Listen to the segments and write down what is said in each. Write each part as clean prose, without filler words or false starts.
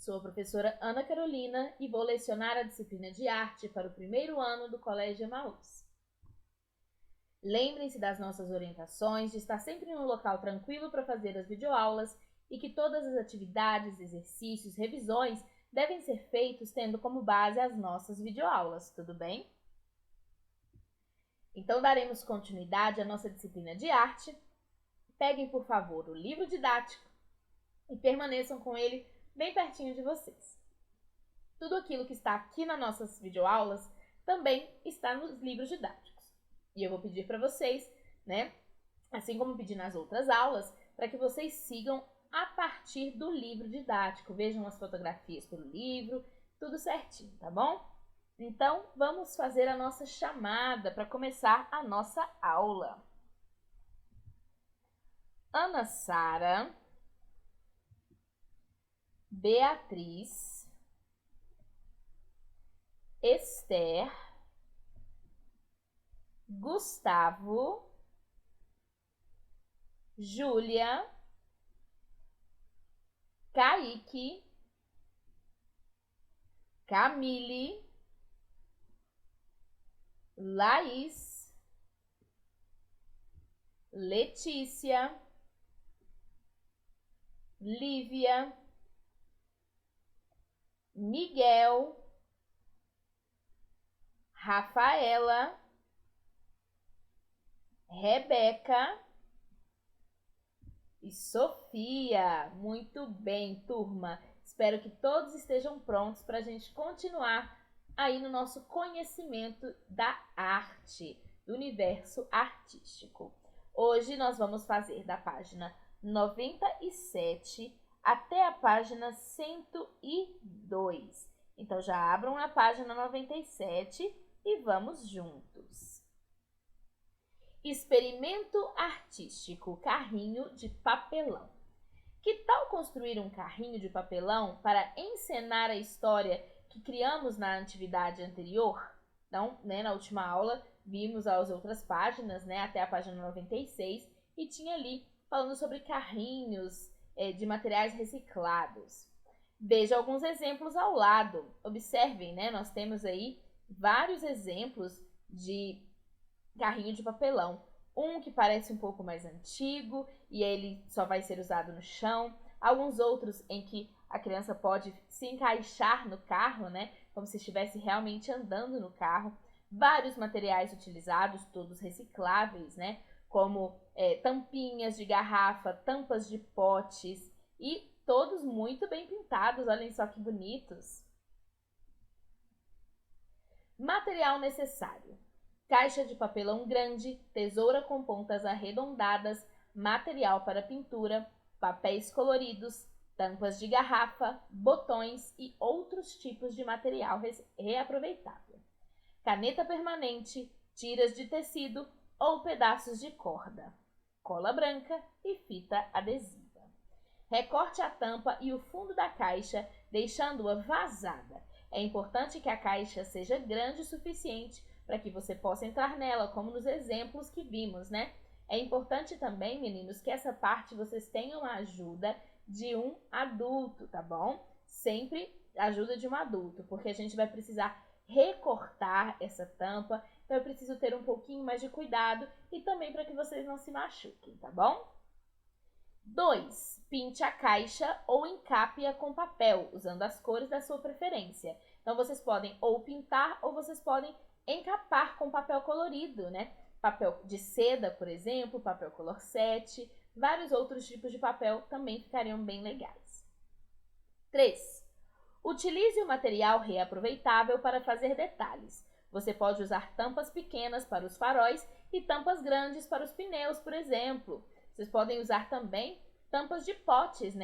Sou a professora Ana Carolina e vou lecionar a disciplina de arte para o primeiro ano do Colégio Emaús. Lembrem-se das nossas orientações, de estar sempre em um local tranquilo para fazer as videoaulas e que todas as atividades, exercícios, revisões devem ser feitos tendo como base as nossas videoaulas, tudo bem? Então daremos continuidade à nossa disciplina de arte. Peguem, por favor, o livro didático e permaneçam com ele bem pertinho de vocês. Tudo aquilo que está aqui nas nossas videoaulas também está nos livros didáticos. E eu vou pedir para vocês, né, assim como pedi nas outras aulas, para que vocês sigam a partir do livro didático. Vejam as fotografias pelo livro, tudo certinho, tá bom? Então, vamos fazer a nossa chamada para começar a nossa aula. Ana Sara, Beatriz, Esther, Gustavo, Júlia, Kaique, Camille, Laís, Letícia, Lívia, Miguel, Rafaela, Rebeca e Sofia. Muito bem, turma. Espero que todos estejam prontos para a gente continuar aí no nosso conhecimento da arte, do universo artístico. Hoje nós vamos fazer da página 97 até a página 102. Então já abram a página 97 e vamos juntos. Experimento artístico, carrinho de papelão. Que tal construir um carrinho de papelão para encenar a história que criamos na atividade anterior? Então, na última aula, vimos as outras páginas, até a página 96, e tinha ali falando sobre carrinhos de materiais reciclados. Veja alguns exemplos ao lado. Observem, nós temos aí vários exemplos de carrinho de papelão. Um que parece um pouco mais antigo e ele só vai ser usado no chão. Alguns outros em que a criança pode se encaixar no carro, como se estivesse realmente andando no carro. Vários materiais utilizados, todos recicláveis, como tampinhas de garrafa, tampas de potes e todos muito bem pintados. Olhem só que bonitos. Material necessário: caixa de papelão grande, tesoura com pontas arredondadas, material para pintura, papéis coloridos, tampas de garrafa, botões e outros tipos de material reaproveitável. Caneta permanente, tiras de tecido ou pedaços de corda, cola branca e fita adesiva. Recorte a tampa e o fundo da caixa, deixando-a vazada. É importante que a caixa seja grande o suficiente para que você possa entrar nela, como nos exemplos que vimos, É importante também, meninos, que essa parte vocês tenham a ajuda de um adulto, tá bom? Sempre ajuda de um adulto, porque a gente vai precisar recortar essa tampa, então eu preciso ter um pouquinho mais de cuidado e também para que vocês não se machuquem, tá bom? 2. Pinte a caixa ou encape-a com papel, usando as cores da sua preferência. Então, vocês podem ou pintar ou vocês podem encapar com papel colorido, Papel de seda, por exemplo, papel color 7, vários outros tipos de papel também ficariam bem legais. 3. Utilize o material reaproveitável para fazer detalhes. Você pode usar tampas pequenas para os faróis e tampas grandes para os pneus, por exemplo. Vocês podem usar também tampas de potes,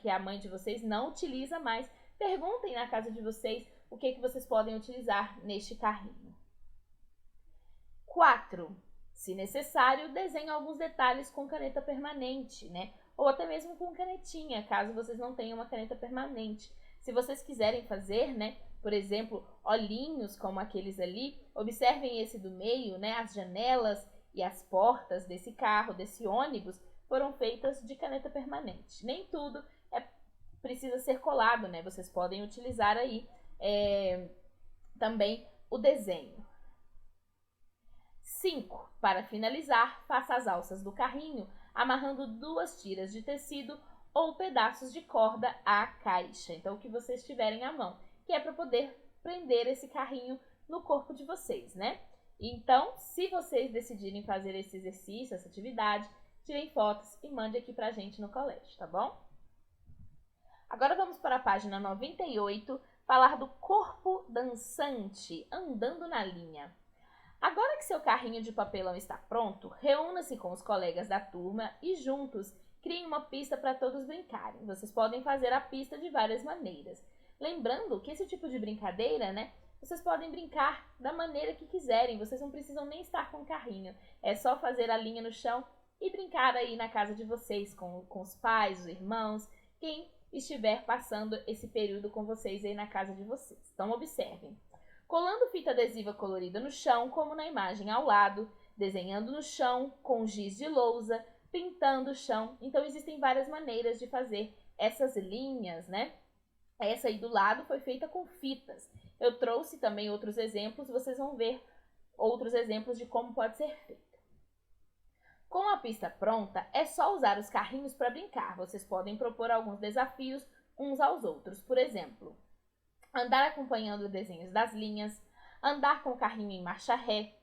que a mãe de vocês não utiliza mais. Perguntem na casa de vocês o que vocês podem utilizar neste carrinho. 4. Se necessário, desenhe alguns detalhes com caneta permanente, Ou até mesmo com canetinha, caso vocês não tenham uma caneta permanente. Se vocês quiserem fazer, por exemplo, olhinhos como aqueles ali, observem esse do meio, as janelas e as portas desse carro, desse ônibus, foram feitas de caneta permanente. Nem tudo é precisa ser colado, né? Vocês podem utilizar aí também o desenho. 5. Para finalizar, faça as alças do carrinho, amarrando 2 tiras de tecido ou pedaços de corda à caixa. Então, o que vocês tiverem à mão, que é para poder prender esse carrinho no corpo de vocês, né? Então, se vocês decidirem fazer esse exercício, essa atividade, tirem fotos e mande aqui pra gente no colégio, tá bom? Agora vamos para a página 98, falar do corpo dançante, andando na linha. Agora que seu carrinho de papelão está pronto, reúna-se com os colegas da turma e juntos criem uma pista para todos brincarem. Vocês podem fazer a pista de várias maneiras. Lembrando que esse tipo de brincadeira, né, vocês podem brincar da maneira que quiserem, vocês não precisam nem estar com o carrinho. É só fazer a linha no chão e brincar aí na casa de vocês, com os pais, os irmãos, quem estiver passando esse período com vocês aí na casa de vocês. Então, observem. Colando fita adesiva colorida no chão, como na imagem ao lado, desenhando no chão com giz de lousa, pintando o chão. Então, existem várias maneiras de fazer essas linhas, né? Essa aí do lado foi feita com fitas. Eu trouxe também outros exemplos, vocês vão ver outros exemplos de como pode ser feito. Com a pista pronta, é só usar os carrinhos para brincar. Vocês podem propor alguns desafios uns aos outros. Por exemplo, andar acompanhando os desenhos das linhas, andar com o carrinho em marcha ré,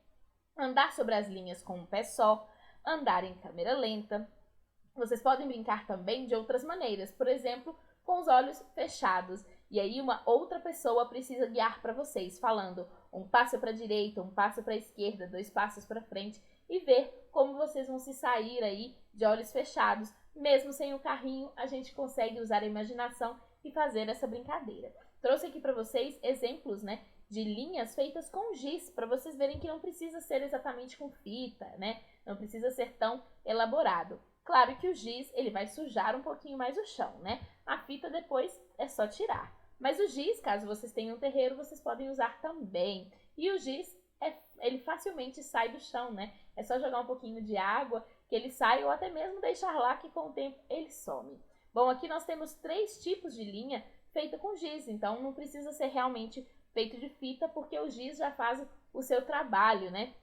andar sobre as linhas com um pé só, andar em câmera lenta. Vocês podem brincar também de outras maneiras, por exemplo, com os olhos fechados. E aí uma outra pessoa precisa guiar para vocês, falando um passo para a direita, um passo para a esquerda, 2 passos para frente, e ver como vocês vão se sair aí de olhos fechados. Mesmo sem o carrinho, a gente consegue usar a imaginação e fazer essa brincadeira. Trouxe aqui para vocês exemplos, né, de linhas feitas com giz, para vocês verem que não precisa ser exatamente com fita, né? Não precisa ser tão elaborado. Claro que o giz, ele vai sujar um pouquinho mais o chão, né? A fita depois é só tirar. Mas o giz, caso vocês tenham um terreiro, vocês podem usar também. E o giz, ele facilmente sai do chão, né? É só jogar um pouquinho de água que ele sai, ou até mesmo deixar lá que com o tempo ele some. Bom, aqui nós temos 3 tipos de linha feita com giz, então não precisa ser realmente feito de fita, porque o giz já faz o seu trabalho, né?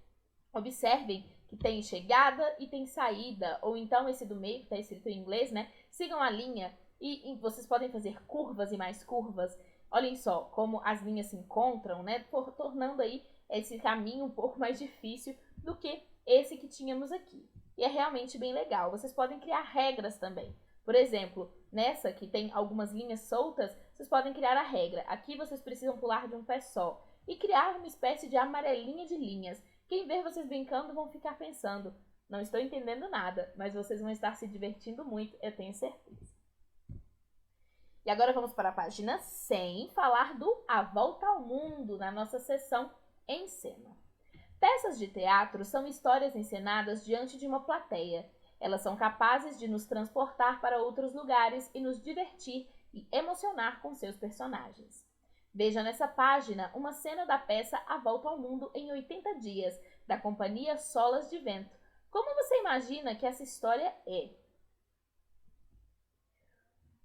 Observem que tem chegada e tem saída, ou então esse do meio, que está escrito em inglês, né? Sigam a linha e vocês podem fazer curvas e mais curvas. Olhem só como as linhas se encontram, né? Tornando aí esse caminho um pouco mais difícil do que esse que tínhamos aqui. E é realmente bem legal. Vocês podem criar regras também. Por exemplo, nessa que tem algumas linhas soltas, vocês podem criar a regra. Aqui vocês precisam pular de um pé só. E criar uma espécie de amarelinha de linhas. Quem ver vocês brincando vão ficar pensando, não estou entendendo nada, mas vocês vão estar se divertindo muito, eu tenho certeza. E agora vamos para a página 100, falar do A Volta ao Mundo, na nossa sessão Em Cena. Peças de teatro são histórias encenadas diante de uma plateia. Elas são capazes de nos transportar para outros lugares e nos divertir e emocionar com seus personagens. Veja nessa página uma cena da peça A Volta ao Mundo em 80 Dias, da companhia Solas de Vento. Como você imagina que essa história é?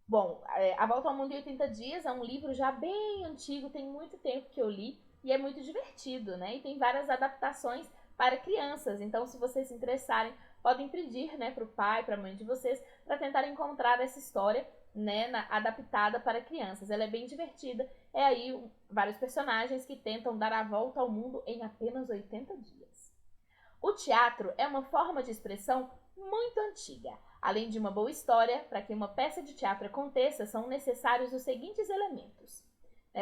Bom, A Volta ao Mundo em 80 Dias é um livro já bem antigo, tem muito tempo que eu li, e é muito divertido, né? E tem várias adaptações para crianças, então se vocês se interessarem, podem pedir, né, para o pai, para a mãe de vocês, para tentar encontrar essa história, né, adaptada para crianças. Ela é bem divertida, é aí vários personagens que tentam dar a volta ao mundo em apenas 80 dias. O teatro é uma forma de expressão muito antiga. Além de uma boa história, para que uma peça de teatro aconteça, são necessários os seguintes elementos.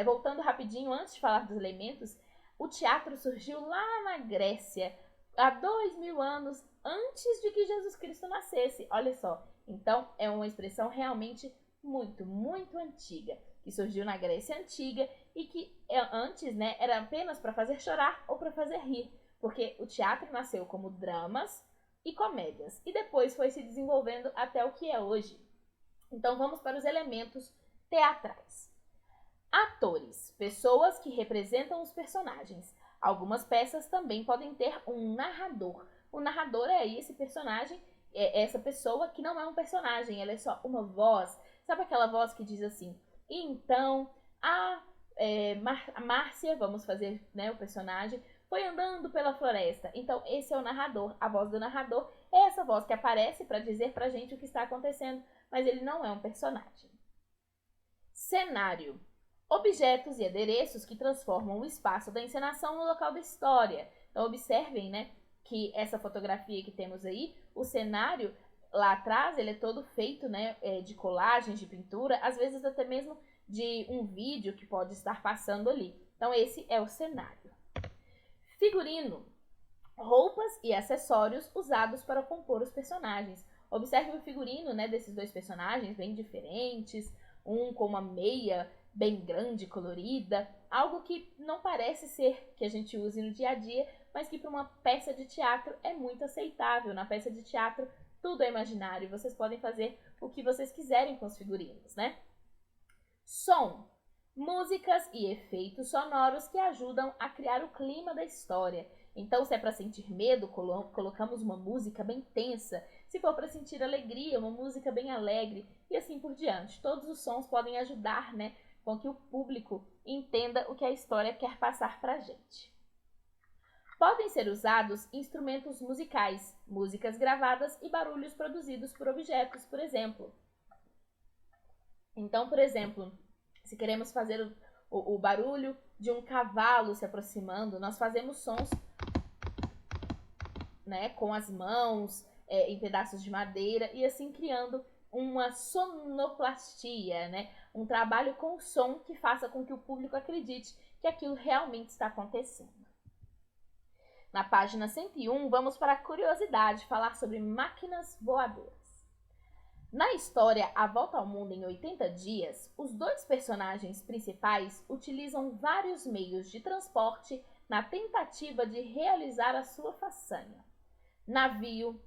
Voltando rapidinho, antes de falar dos elementos, o teatro surgiu lá na Grécia, há 2000 anos antes de que Jesus Cristo nascesse. Olha só, então é uma expressão realmente muito, muito antiga, que surgiu na Grécia Antiga e que antes, né, era apenas para fazer chorar ou para fazer rir, porque o teatro nasceu como dramas e comédias e depois foi se desenvolvendo até o que é hoje. Então vamos para os elementos teatrais. Atores, pessoas que representam os personagens. Algumas peças também podem ter um narrador. O narrador é esse personagem, é essa pessoa que não é um personagem, ela é só uma voz. Sabe aquela voz que diz assim, então a Márcia, vamos fazer, né, o personagem, foi andando pela floresta. Então esse é o narrador, a voz do narrador é essa voz que aparece para dizer pra gente o que está acontecendo, mas ele não é um personagem. Cenário. Objetos e adereços que transformam o espaço da encenação no local da história. Então observem, né, que essa fotografia que temos aí, o cenário lá atrás, ele é todo feito, né, de colagens, de pintura, às vezes até mesmo de um vídeo que pode estar passando ali. Então esse é o cenário. Figurino. Roupas e acessórios usados para compor os personagens. Observe o figurino, né, desses dois personagens bem diferentes, um com uma meia bem grande, colorida, algo que não parece ser que a gente use no dia a dia, mas que para uma peça de teatro é muito aceitável. Na peça de teatro tudo é imaginário, vocês podem fazer o que vocês quiserem com os figurinos, né? Som. Músicas e efeitos sonoros que ajudam a criar o clima da história. Então, se é para sentir medo, colocamos uma música bem tensa. Se for para sentir alegria, uma música bem alegre. E assim por diante. Todos os sons podem ajudar, né, com que o público entenda o que a história quer passar para a gente. Podem ser usados instrumentos musicais, músicas gravadas e barulhos produzidos por objetos, por exemplo. Então, por exemplo, se queremos fazer o barulho de um cavalo se aproximando, nós fazemos sons, né, com as mãos, em pedaços de madeira, e assim criando uma sonoplastia, né, um trabalho com o som que faça com que o público acredite que aquilo realmente está acontecendo. Na página 101, vamos para a curiosidade, falar sobre máquinas voadoras. Na história A Volta ao Mundo em 80 Dias, os dois personagens principais utilizam vários meios de transporte na tentativa de realizar a sua façanha. Navio,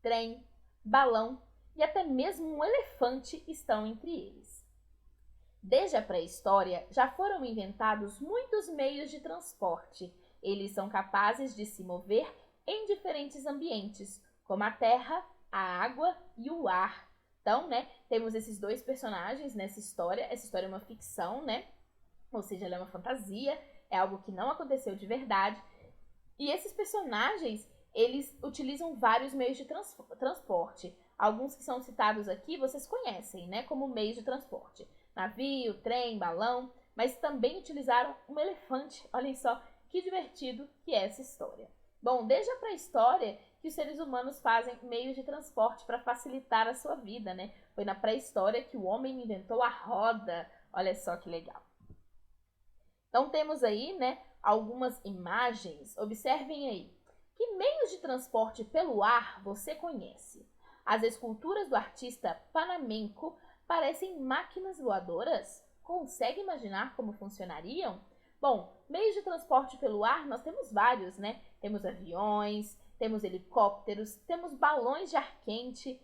trem, balão e até mesmo um elefante estão entre eles. Desde a pré-história, já foram inventados muitos meios de transporte. Eles são capazes de se mover em diferentes ambientes, como a terra, a água e o ar. Então, né, temos esses dois personagens nessa história. Essa história é uma ficção, né? Ou seja, ela é uma fantasia, é algo que não aconteceu de verdade. E esses personagens, eles utilizam vários meios de transporte. Alguns que são citados aqui, vocês conhecem, né, como meios de transporte. Navio, trem, balão, mas também utilizaram um elefante. Olhem só que divertido que é essa história. Bom, desde a pré-história que os seres humanos fazem meios de transporte para facilitar a sua vida, né? Foi na pré-história que o homem inventou a roda. Olha só que legal. Então temos aí, né, algumas imagens. Observem aí. Que meios de transporte pelo ar você conhece? As esculturas do artista Panamenco parecem máquinas voadoras? Consegue imaginar como funcionariam? Bom, meios de transporte pelo ar nós temos vários, né? Temos aviões, temos helicópteros, temos balões de ar quente,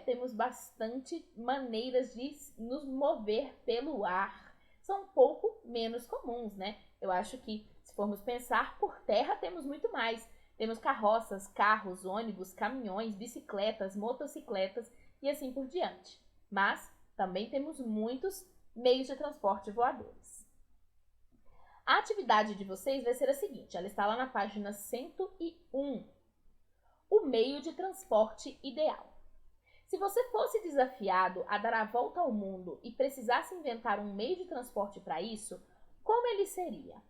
temos bastante maneiras de nos mover pelo ar. São um pouco menos comuns, né? Eu acho que, se formos pensar, por terra temos muito mais. Temos carroças, carros, ônibus, caminhões, bicicletas, motocicletas e assim por diante. Mas também temos muitos meios de transporte voadores. A atividade de vocês vai ser a seguinte, ela está lá na página 101. O meio de transporte ideal. Se você fosse desafiado a dar a volta ao mundo e precisasse inventar um meio de transporte para isso, como ele seria?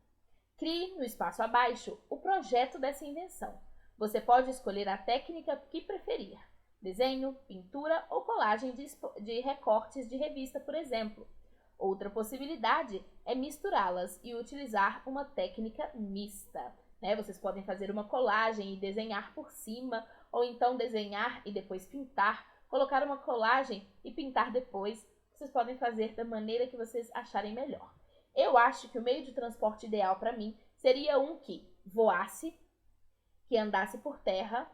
Crie, no espaço abaixo, o projeto dessa invenção. Você pode escolher a técnica que preferir. Desenho, pintura ou colagem de recortes de revista, por exemplo. Outra possibilidade é misturá-las e utilizar uma técnica mista. Né? Vocês podem fazer uma colagem e desenhar por cima, ou então desenhar e depois pintar, colocar uma colagem e pintar depois. Vocês podem fazer da maneira que vocês acharem melhor. Eu acho que o meio de transporte ideal para mim seria um que voasse, que andasse por terra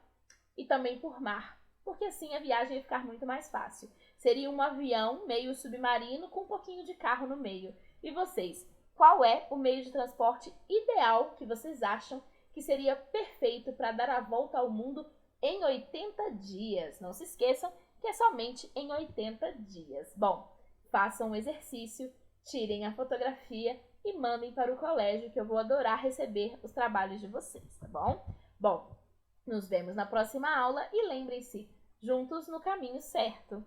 e também por mar, porque assim a viagem ia ficar muito mais fácil. Seria um avião meio submarino com um pouquinho de carro no meio. E vocês, qual é o meio de transporte ideal que vocês acham que seria perfeito para dar a volta ao mundo em 80 dias? Não se esqueçam que é somente em 80 dias. Bom, façam o exercício, tirem a fotografia e mandem para o colégio, que eu vou adorar receber os trabalhos de vocês, tá bom? Bom, nos vemos na próxima aula e lembrem-se, juntos no caminho certo.